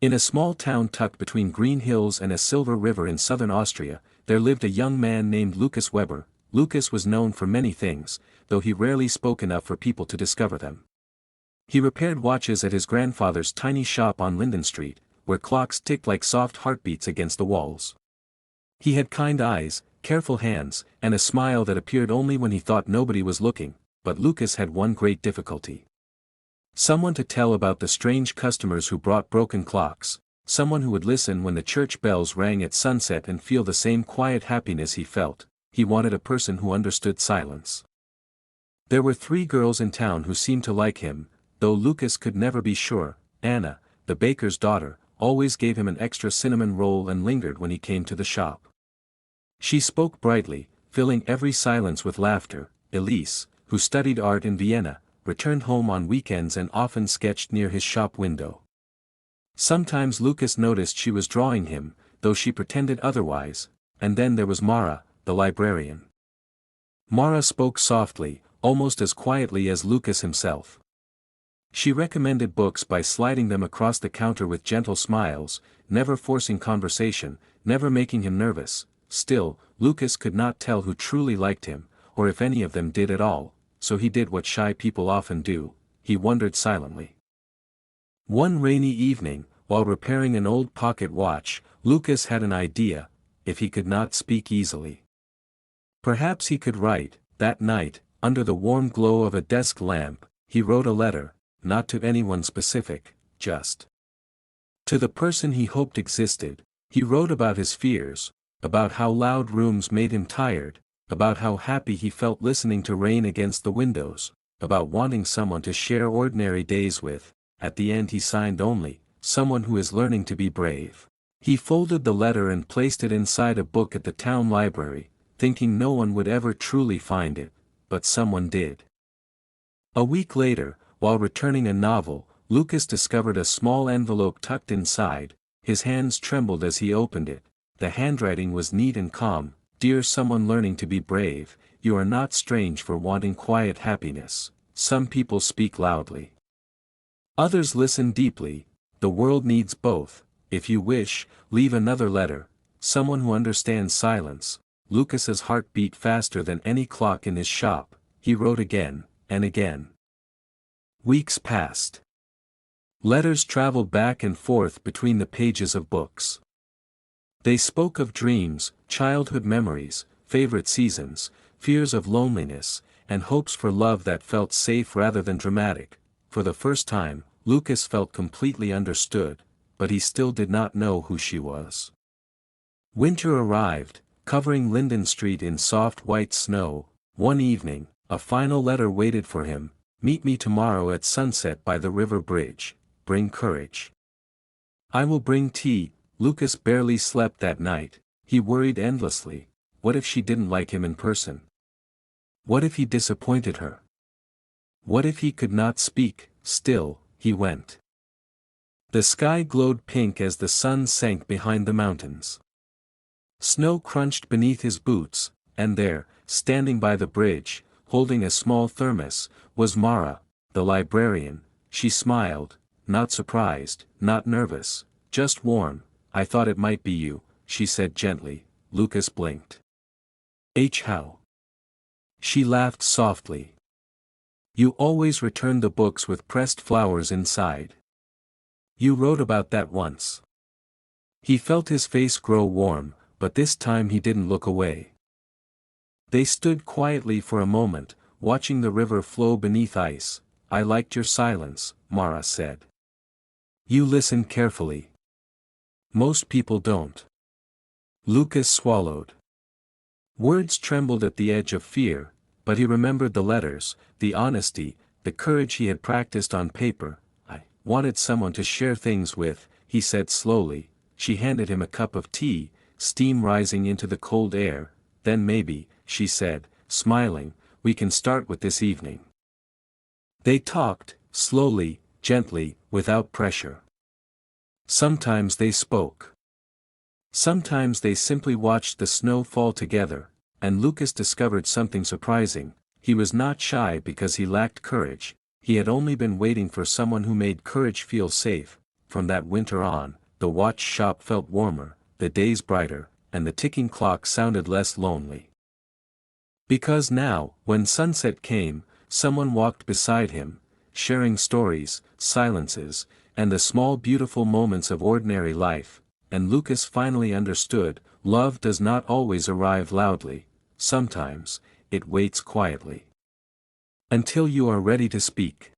In a small town tucked between green hills and a silver river in southern Austria, there lived a young man named Lukas Weber. Lukas was known for many things, though he rarely spoke enough for people to discover them. He repaired watches at his grandfather's tiny shop on Linden Street, where clocks ticked like soft heartbeats against the walls. He had kind eyes, careful hands, and a smile that appeared only when he thought nobody was looking, but Lukas had one great difficulty. Someone to tell about the strange customers who brought broken clocks, someone who would listen when the church bells rang at sunset and feel the same quiet happiness he felt. He wanted a person who understood silence. There were 3 girls in town who seemed to like him, though Lukas could never be sure. Anna, the baker's daughter, always gave him an extra cinnamon roll and lingered when he came to the shop. She spoke brightly, filling every silence with laughter. Elise, who studied art in Vienna, returned home on weekends and often sketched near his shop window. Sometimes Lukas noticed she was drawing him, though she pretended otherwise. And then there was Mara, the librarian. Mara spoke softly, almost as quietly as Lukas himself. She recommended books by sliding them across the counter with gentle smiles, never forcing conversation, never making him nervous. Still, Lukas could not tell who truly liked him, or if any of them did at all, so he did what shy people often do: he wondered silently. One rainy evening, while repairing an old pocket watch, Lukas had an idea, if he could not speak easily. Perhaps he could write. That night, under the warm glow of a desk lamp, he wrote a letter, not to anyone specific, just to the person he hoped existed. He wrote about his fears, about how loud rooms made him tired, about how happy he felt listening to rain against the windows, about wanting someone to share ordinary days with. At the end he signed only, "Someone who is learning to be brave." He folded the letter and placed it inside a book at the town library, thinking no one would ever truly find it, but someone did. A week later, while returning a novel, Lukas discovered a small envelope tucked inside. His hands trembled as he opened it. The handwriting was neat and calm. "Dear someone learning to be brave, you are not strange for wanting quiet happiness. Some people speak loudly. Others listen deeply. The world needs both. If you wish, leave another letter. Someone who understands silence." Lukas's heart beat faster than any clock in his shop. He wrote again, and again. Weeks passed. Letters traveled back and forth between the pages of books. They spoke of dreams, childhood memories, favorite seasons, fears of loneliness, and hopes for love that felt safe rather than dramatic. For the first time, Lukas felt completely understood, but he still did not know who she was. Winter arrived, covering Linden Street in soft white snow. One evening, a final letter waited for him: "Meet me tomorrow at sunset by the river bridge. Bring courage. I will bring tea." Lukas barely slept that night. He worried endlessly. What if she didn't like him in person? What if he disappointed her? What if he could not speak? Still, he went. The sky glowed pink as the sun sank behind the mountains. Snow crunched beneath his boots, and there, standing by the bridge, holding a small thermos, was Mara, the librarian. She smiled, not surprised, not nervous, just warm. "I thought it might be you," she said gently. Lukas blinked. How?" She laughed softly. "You always return the books with pressed flowers inside. You wrote about that once." He felt his face grow warm, but this time he didn't look away. They stood quietly for a moment, watching the river flow beneath ice. "I liked your silence," Mara said. "You listened carefully. Most people don't." Lukas swallowed. Words trembled at the edge of fear, but he remembered the letters, the honesty, the courage he had practiced on paper. "I wanted someone to share things with," he said slowly. She handed him a cup of tea, steam rising into the cold air. "Then maybe," she said, smiling, "we can start with this evening." They talked, slowly, gently, without pressure. Sometimes they spoke. Sometimes they simply watched the snow fall together, and Lukas discovered something surprising. He was not shy because he lacked courage. He had only been waiting for someone who made courage feel safe. from that winter on, the watch shop felt warmer, the days brighter, and the ticking clock sounded less lonely. Because now, when sunset came, someone walked beside him, sharing stories, silences, and the small beautiful moments of ordinary life, and Lukas finally understood, love does not always arrive loudly, sometimes, it waits quietly. Until you are ready to speak.